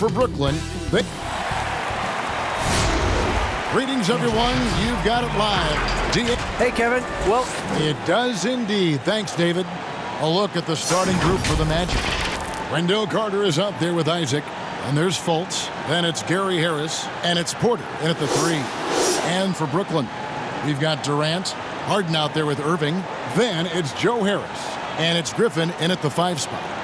for Brooklyn. Greetings, everyone. You've got it live. Hey, Kevin. Well, it does indeed. Thanks, David. A look at the starting group for the Magic. Wendell Carter is out there with Isaac. And there's Fultz. Then it's Gary Harris. And it's Porter in at the 3. And for Brooklyn, we've got Durant. Harden out there with Irving. Then it's Joe Harris. And it's Griffin in at the 5 spot.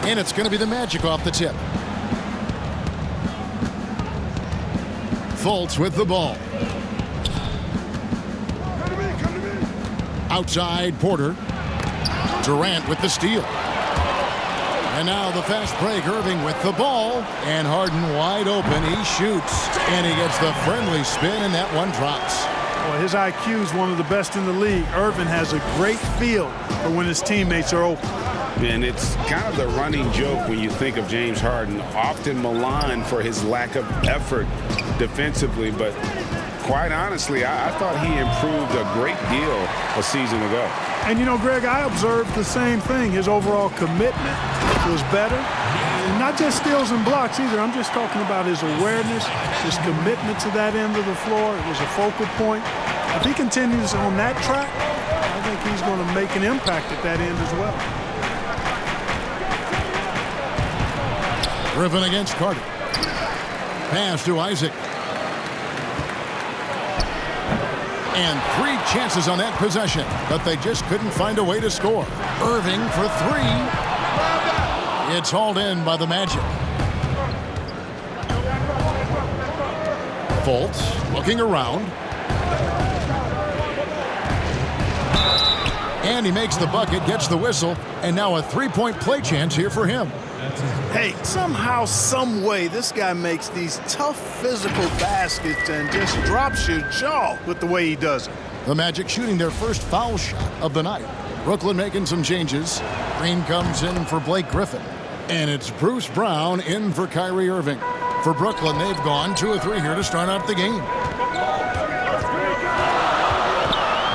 And it's going to be the Magic off the tip. Fultz with the ball. Outside, Porter. Durant with the steal. And now the fast break, Irving with the ball. And Harden wide open. He shoots. And he gets the friendly spin, and that one drops. Well, his IQ is one of the best in the league. Irving has a great feel for when his teammates are open. And it's kind of the running joke when you think of James Harden, often maligned for his lack of effort defensively. But quite honestly, I thought he improved a great deal a season ago. And, you know, Greg, I observed the same thing. His overall commitment was better. And not just steals and blocks either. I'm just talking about his awareness, his commitment to that end of the floor. It was a focal point. If he continues on that track, I think he's going to make an impact at that end as well. Griffin against Carter. Pass to Isaac. And 3 chances on that possession, but they just couldn't find a way to score. Irving for 3. It's hauled in by the Magic. Fultz looking around. And he makes the bucket, gets the whistle, and now a 3-point play chance here for him. Hey, somehow, some way, this guy makes these tough physical baskets and just drops your jaw with the way he does it. The Magic shooting their first foul shot of the night. Brooklyn making some changes. Green comes in for Blake Griffin. And it's Bruce Brown in for Kyrie Irving. For Brooklyn, they've gone 2 of 3 here to start out the game.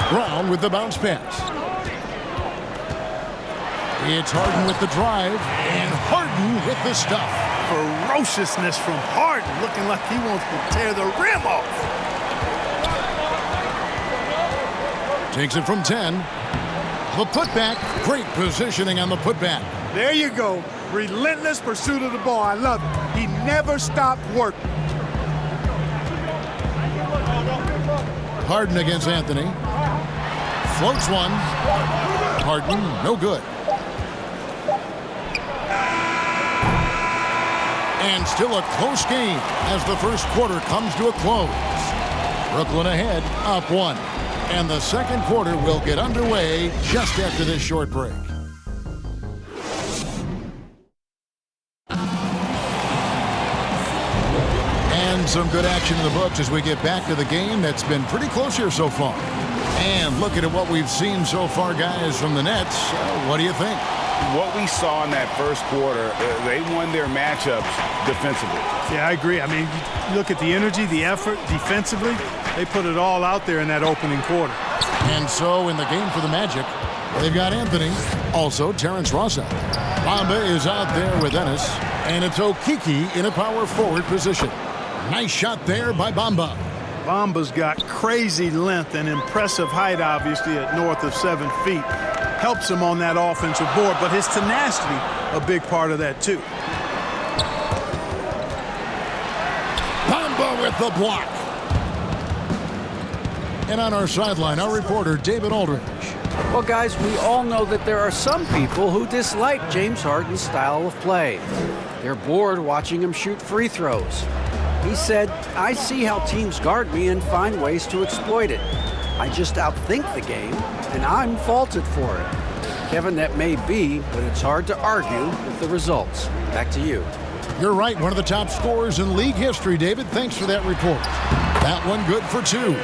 Brown with the bounce pass. It's Harden with the drive, and Harden with the stuff. Ferociousness from Harden, looking like he wants to tear the rim off. Takes it from 10. The putback, great positioning on the putback. There you go. Relentless pursuit of the ball. I love it. He never stopped working. Harden against Anthony. Floats one. Harden, no good. And still a close game as the first quarter comes to a close. Brooklyn ahead, up 1. And the second quarter will get underway just after this short break. And some good action in the books as we get back to the game that's been pretty close here so far. And looking at what we've seen so far, guys, from the Nets, what do you think? What we saw in that first quarter, they won their matchups defensively. Yeah, I agree. I mean, you look at the energy, the effort defensively, they put it all out there in that opening quarter. And so in the game for the Magic, they've got Anthony, also Terrence Ross out there. Bamba is out there with Ennis, and it's Okeke in a power forward position. Nice shot there by Bamba. Bamba's got crazy length and impressive height, obviously, at north of 7 feet. Helps him on that offensive board, but his tenacity, a big part of that, too. Bamba with the block. And on our sideline, our reporter, David Aldridge. well, guys, we all know that there are some people who dislike James Harden's style of play. They're bored watching him shoot free throws. He said, "I see how teams guard me and find ways to exploit it. I just outthink the game, and I'm faulted for it." Kevin, that may be, but it's hard to argue with the results. Back to you. You're right, one of the top scorers in league history, David. Thanks for that report. That one good for 2.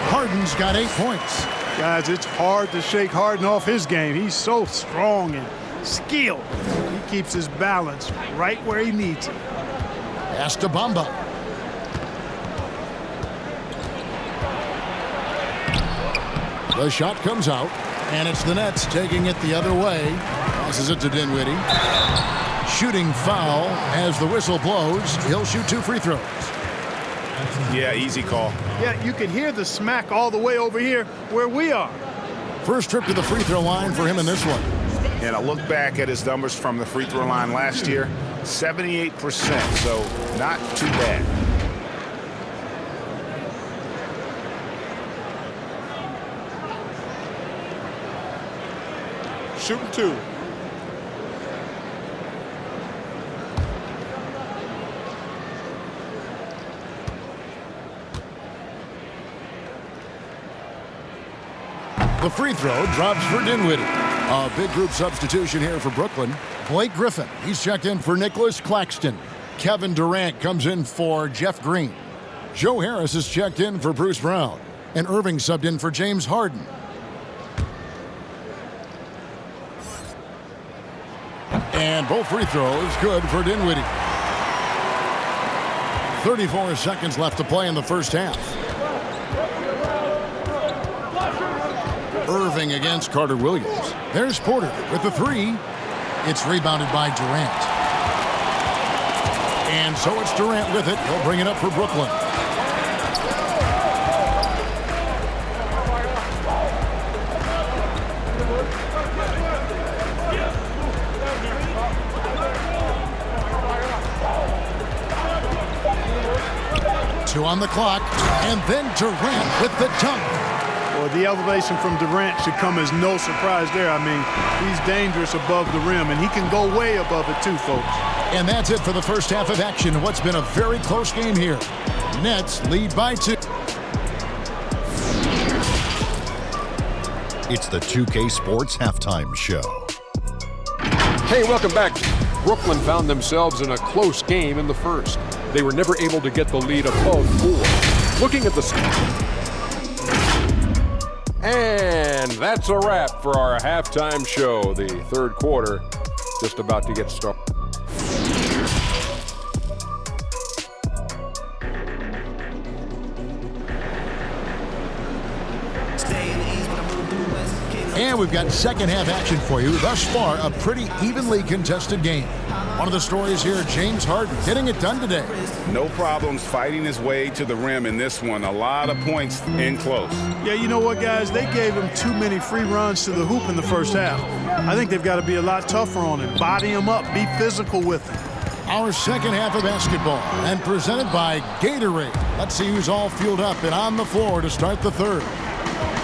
Harden's got 8 points. Guys, it's hard to shake Harden off his game. He's so strong and skilled. He keeps his balance right where he needs it. Pass to Bamba. The shot comes out, and it's the Nets taking it the other way. Passes it to Dinwiddie. Shooting foul as the whistle blows. He'll shoot 2 free throws. Yeah, easy call. Yeah, you can hear the smack all the way over here where we are. First trip to the free throw line for him in this one. And I look back at his numbers from the free throw line last year, 78%, so not too bad. Shooting 2. The free throw drops for Dinwiddie. A big group substitution here for Brooklyn. Blake Griffin, he's checked in for Nicholas Claxton. Kevin Durant comes in for Jeff Green. Joe Harris is checked in for Bruce Brown. And Irving subbed in for James Harden. And both free throws good for Dinwiddie. 34 seconds left to play in the first half. Irving against Carter Williams. There's Porter with the 3. It's rebounded by Durant. And so it's Durant with it. He'll bring it up for Brooklyn. Two on the clock, and then Durant with the dunk. Well, the elevation from Durant should come as no surprise there. I mean, he's dangerous above the rim, and he can go way above it too, folks. And that's it for the first half of action in what's been a very close game here. Nets lead by 2. It's the 2K Sports Halftime Show. Hey, welcome back. Brooklyn found themselves in a close game in the first. They were never able to get the lead above 4. Looking at the... And that's a wrap for our halftime show. The third quarter just about to get started. And we've got second half action for you. Thus far, a pretty evenly contested game. One of the stories here, James Harden getting it done today. No problems fighting his way to the rim in this one. A lot of points in close. Yeah, you know what, guys? They gave him too many free runs to the hoop in the first half. I think they've got to be a lot tougher on him. Body him up. Be physical with him. Our second half of basketball, and presented by Gatorade. Let's see who's all fueled up and on the floor to start the third.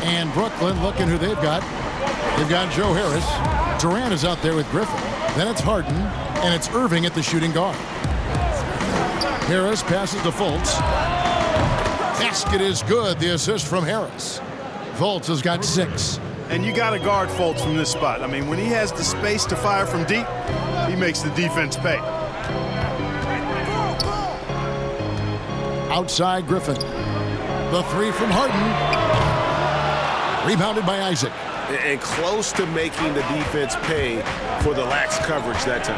And Brooklyn, looking who they've got. They've got Joe Harris. Durant is out there with Griffin. Then it's Harden, and it's Irving at the shooting guard. Harris passes to Fultz. Basket is good. The assist from Harris. Fultz has got 6. And you got to guard Fultz from this spot. I mean, when he has the space to fire from deep, he makes the defense pay. Outside Griffin. The 3 from Harden. Rebounded by Isaac. And close to making the defense pay for the lax coverage that time.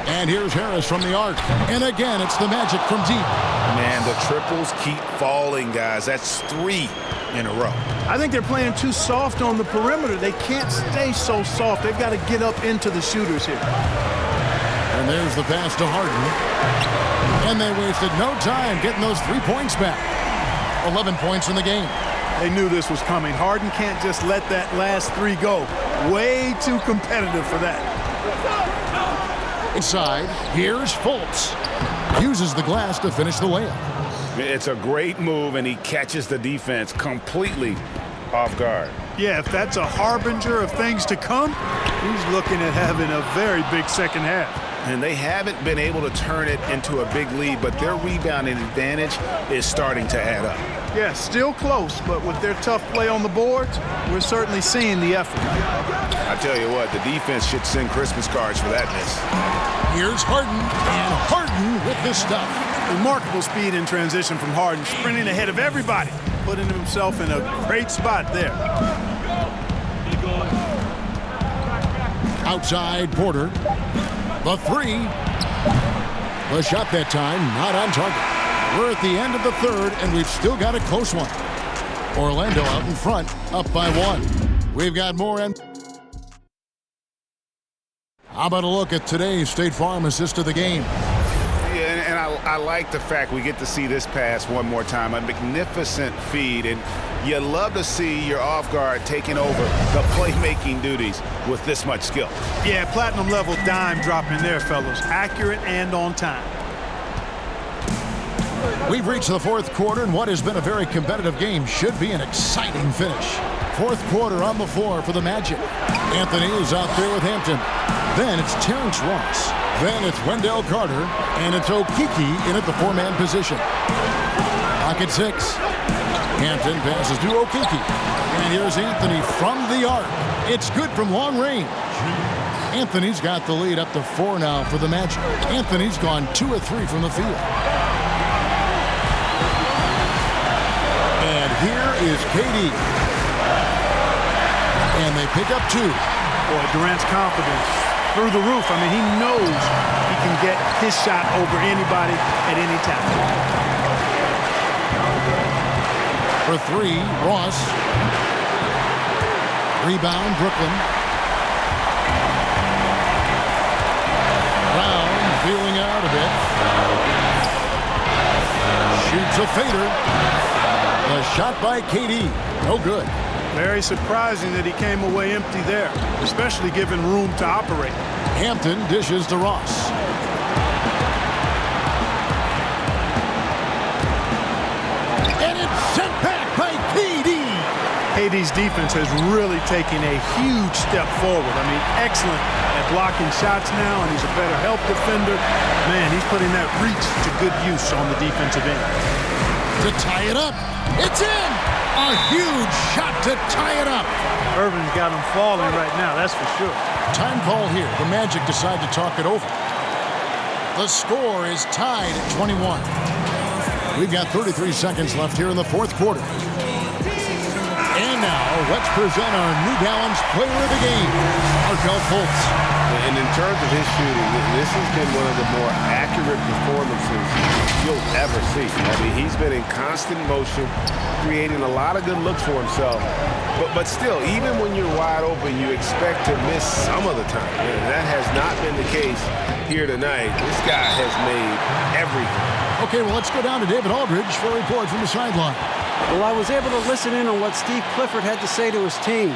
And here's Harris from the arc. And again, it's the Magic from deep. Man, the triples keep falling, guys. That's 3 in a row. I think they're playing too soft on the perimeter. They can't stay so soft. They've got to get up into the shooters here. And there's the pass to Harden. And they wasted no time getting those 3 points back. 11 points in the game. They knew this was coming. Harden can't just let that last 3 go. Way too competitive for that. Inside, here's Fultz. Uses the glass to finish the layup. It's a great move, and he catches the defense completely off guard. Yeah, if that's a harbinger of things to come, he's looking at having a very big second half. And they haven't been able to turn it into a big lead, but their rebounding advantage is starting to add up. Yeah, still close, but with their tough play on the boards, we're certainly seeing the effort. I tell you what, the defense should send Christmas cards for that miss. Here's Harden, and Harden with the stuff. Remarkable speed in transition from Harden, sprinting ahead of everybody, putting himself in a great spot there. Outside, Porter. The three. The shot that time, not on target. We're at the end of the third, and we've still got a close one. Orlando out in front, up by 1. We've got more. How about a look at today's State Farm assist of the game? Yeah, and I like the fact we get to see this pass one more time. A magnificent feed, and you love to see your off guard taking over the playmaking duties with this much skill. Yeah, platinum level dime dropping there, fellas. Accurate and on time. We've reached the fourth quarter, and what has been a very competitive game should be an exciting finish. Fourth quarter on the floor for the Magic. Anthony is out there with Hampton. Then it's Terrence Ross. Then it's Wendell Carter. And it's Okeke in at the four-man position. Pocket 6. Hampton passes to Okeke. And here's Anthony from the arc. It's good from long range. Anthony's got the lead up to 4 now for the Magic. Anthony's gone 2 of 3 from the field. And here is KD. And they pick up 2. Boy, Durant's confidence through the roof. I mean, he knows he can get his shot over anybody at any time. For 3, Ross. Rebound, Brooklyn. Brown feeling out a bit. Shoots a fader. The shot by KD. No good. Very surprising that he came away empty there, especially given room to operate. Hampton dishes to Ross. And it's sent back by KD. KD's defense has really taken a huge step forward. I mean, excellent at blocking shots now, and he's a better help defender. Man, he's putting that reach to good use on the defensive end. To tie it up. It's in. A huge shot to tie it up. Irvin's got him falling right now, that's for sure. Time call here. The Magic decide to talk it over. The score is tied at 21. We've got 33 seconds left here in the fourth quarter. And now, let's present our New Balance player of the game, Markelle Fultz. And in terms of his shooting, this has been one of the more accurate performances you'll ever see. I mean, he's been in constant motion, creating a lot of good looks for himself. But still, even when you're wide open, you expect to miss some of the time. And that has not been the case here tonight. This guy has made everything. Okay, well, let's go down to David Aldridge for a report from the sideline. Well, I was able to listen in on what Steve Clifford had to say to his team.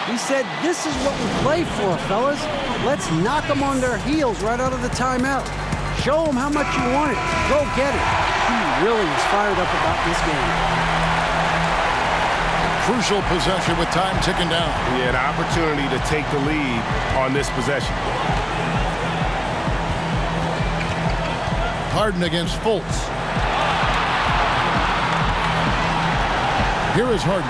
He said, this is what we play for, fellas. Let's knock them on their heels right out of the timeout. Show them how much you want it. Go get it. He really is fired up about this game. Crucial possession with time ticking down. He had an opportunity to take the lead on this possession. Harden against Fultz. Here is Harden.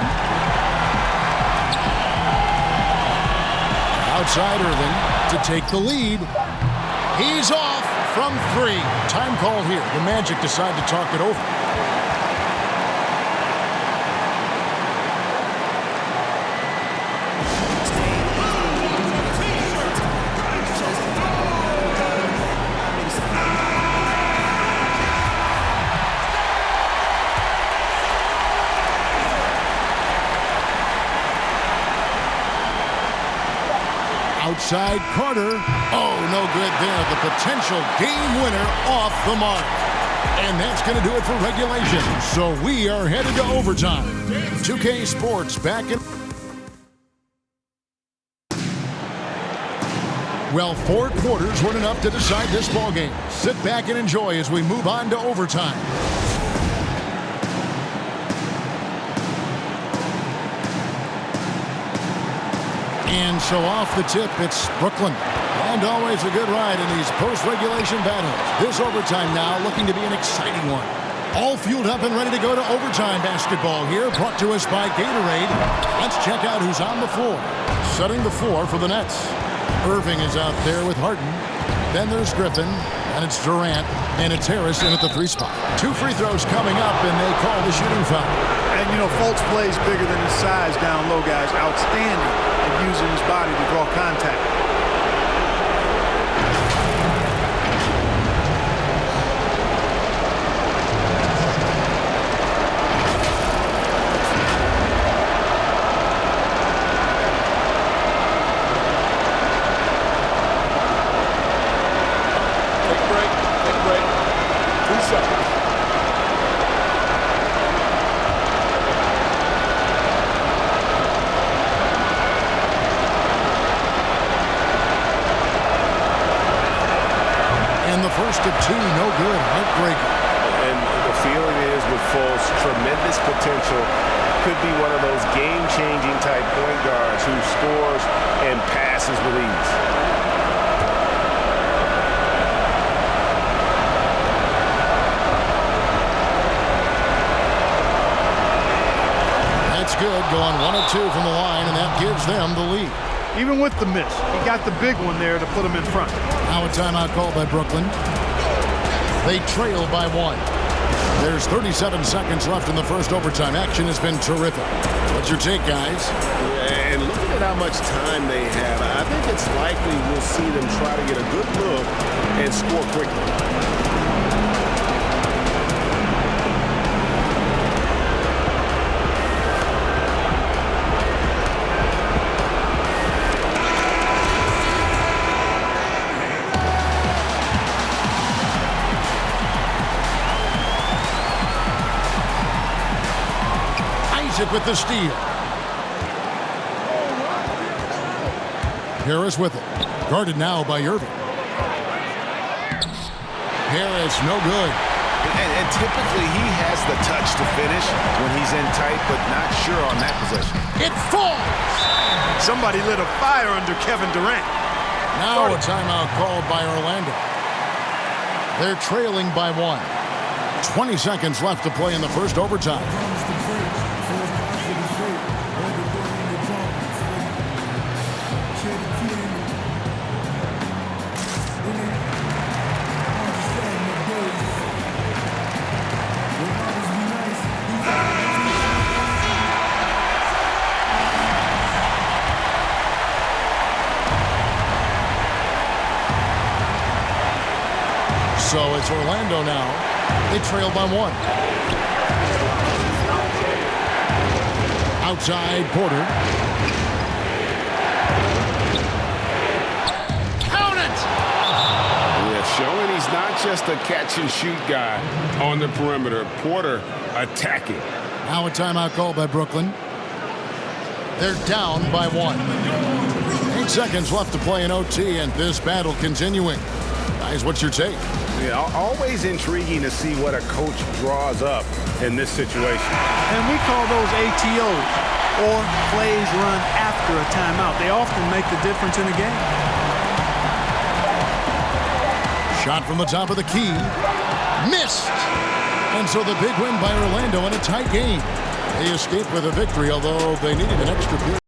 Outside Irving to take the lead. He's off from 3. Time call here. The Magic decide to talk it over. Outside Carter. Oh, no good there. The potential game winner off the mark. And that's going to do it for regulation. So we are headed to overtime. 2K Sports back in. Well, 4 quarters weren't enough to decide this ballgame. Sit back and enjoy as we move on to overtime. And so off the tip, it's Brooklyn. And always a good ride in these post-regulation battles. This overtime now looking to be an exciting one. All fueled up and ready to go to overtime basketball here, brought to us by Gatorade. Let's check out who's on the floor. Setting the floor for the Nets. Irving is out there with Harden. Then there's Griffin, and it's Durant, and it's Harrison at the 3 spot. 2 free throws coming up, and they call the shooting foul. And, you know, Fultz plays bigger than his size down low, guys. Outstanding at using his body to draw contact. first of two, no good. Heartbreaker. And the feeling is with Fultz, tremendous potential. Could be one of those game-changing type point guards who scores and passes with ease. That's good, going 1 of 2 from the line, and that gives them the lead. Even with the miss, he got the big one there to put him in front. Now a timeout called by Brooklyn. They trail by 1. There's 37 seconds left in the first overtime. Action has been terrific. What's your take, guys? And looking at how much time they have, I think it's likely we'll see them try to get a good look and score quickly. With the steal. Harris with it. Guarded now by Irving. Harris, no good. And typically he has the touch to finish when he's in tight, but not sure on that possession. It falls! Somebody lit a fire under Kevin Durant. Now a timeout called by Orlando. They're trailing by 1. 20 seconds left to play in the first overtime. So it's Orlando now. They trail by 1. Outside, Porter. Count it! Yeah, showing he's not just a catch-and-shoot guy on the perimeter. Porter attacking. Now a timeout called by Brooklyn. They're down by 1. 8 seconds left to play in OT, and this battle continuing. Guys, what's your take? Yeah, always intriguing to see what a coach draws up in this situation. And we call those ATOs, or plays run after a timeout. They often make the difference in a game. Shot from the top of the key. Missed! And so the big win by Orlando in a tight game. They escaped with a victory, although they needed an extra period.